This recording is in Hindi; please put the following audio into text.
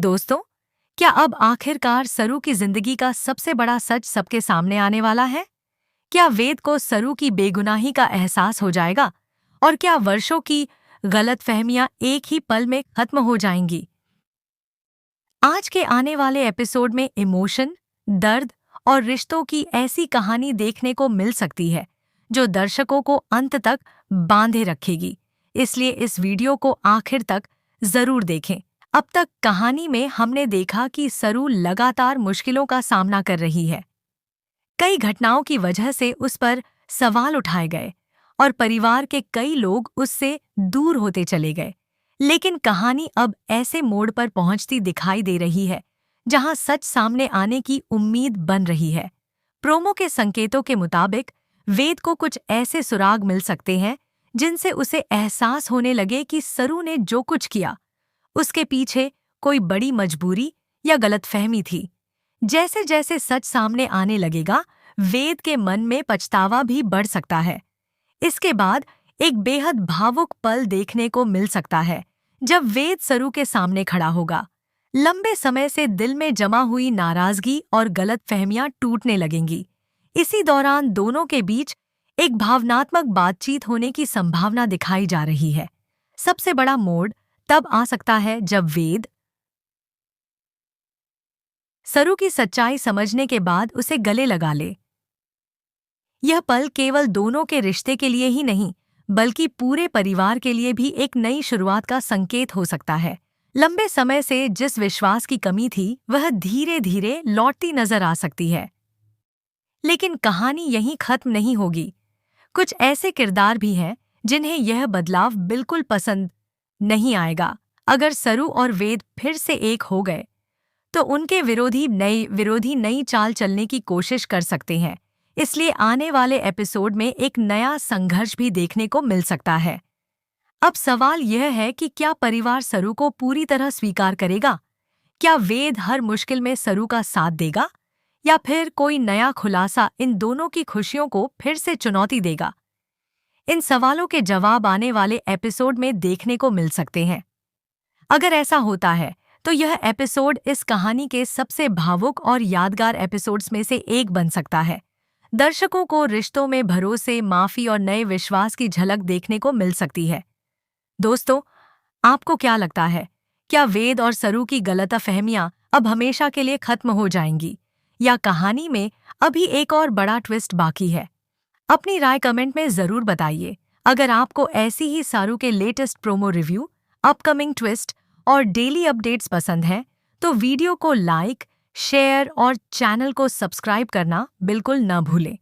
दोस्तों, क्या अब आखिरकार सरू की जिंदगी का सबसे बड़ा सच सबके सामने आने वाला है? क्या वेद को सरू की बेगुनाही का एहसास हो जाएगा? और क्या वर्षों की गलतफहमियां एक ही पल में खत्म हो जाएंगी? आज के आने वाले एपिसोड में इमोशन, दर्द और रिश्तों की ऐसी कहानी देखने को मिल सकती है जो दर्शकों को अंत तक बांधे रखेगी। इसलिए इस वीडियो को आखिर तक जरूर देखें। अब तक कहानी में हमने देखा कि सरू लगातार मुश्किलों का सामना कर रही है। कई घटनाओं की वजह से उस पर सवाल उठाए गए और परिवार के कई लोग उससे दूर होते चले गए। लेकिन कहानी अब ऐसे मोड़ पर पहुंचती दिखाई दे रही है जहां सच सामने आने की उम्मीद बन रही है। प्रोमो के संकेतों के मुताबिक वेद को कुछ ऐसे सुराग मिल सकते हैं जिनसे उसे एहसास होने लगे कि सरू ने जो कुछ किया उसके पीछे कोई बड़ी मजबूरी या गलतफहमी थी। जैसे जैसे सच सामने आने लगेगा, वेद के मन में पछतावा भी बढ़ सकता है। इसके बाद एक बेहद भावुक पल देखने को मिल सकता है जब वेद सरू के सामने खड़ा होगा। लंबे समय से दिल में जमा हुई नाराजगी और गलतफहमियां टूटने लगेंगी। इसी दौरान दोनों के बीच एक भावनात्मक बातचीत होने की संभावना दिखाई जा रही है। सबसे बड़ा मोड़ तब आ सकता है जब वेद सरू की सच्चाई समझने के बाद उसे गले लगा ले। यह पल केवल दोनों के रिश्ते के लिए ही नहीं, बल्कि पूरे परिवार के लिए भी एक नई शुरुआत का संकेत हो सकता है। लंबे समय से जिस विश्वास की कमी थी, वह धीरे धीरे लौटती नजर आ सकती है। लेकिन कहानी यहीं खत्म नहीं होगी। कुछ ऐसे किरदार भी हैं जिन्हें यह बदलाव बिल्कुल पसंद नहीं आएगा। अगर सरू और वेद फिर से एक हो गए तो उनके विरोधी नई चाल चलने की कोशिश कर सकते हैं। इसलिए आने वाले एपिसोड में एक नया संघर्ष भी देखने को मिल सकता है। अब सवाल यह है कि क्या परिवार सरू को पूरी तरह स्वीकार करेगा? क्या वेद हर मुश्किल में सरू का साथ देगा? या फिर कोई नया खुलासा इन दोनों की खुशियों को फिर से चुनौती देगा? इन सवालों के जवाब आने वाले एपिसोड में देखने को मिल सकते हैं। अगर ऐसा होता है तो यह एपिसोड इस कहानी के सबसे भावुक और यादगार एपिसोड्स में से एक बन सकता है। दर्शकों को रिश्तों में भरोसे, माफी और नए विश्वास की झलक देखने को मिल सकती है। दोस्तों, आपको क्या लगता है? क्या वेद और सरू की गलतफहमियां अब हमेशा के लिए खत्म हो जाएंगी, या कहानी में अभी एक और बड़ा ट्विस्ट बाकी है? अपनी राय कमेंट में जरूर बताइए। अगर आपको ऐसी ही सारू के latest promo review, upcoming twist और डेली अपडेट्स पसंद हैं, तो वीडियो को लाइक, शेयर और चैनल को सब्सक्राइब करना बिल्कुल न भूलें।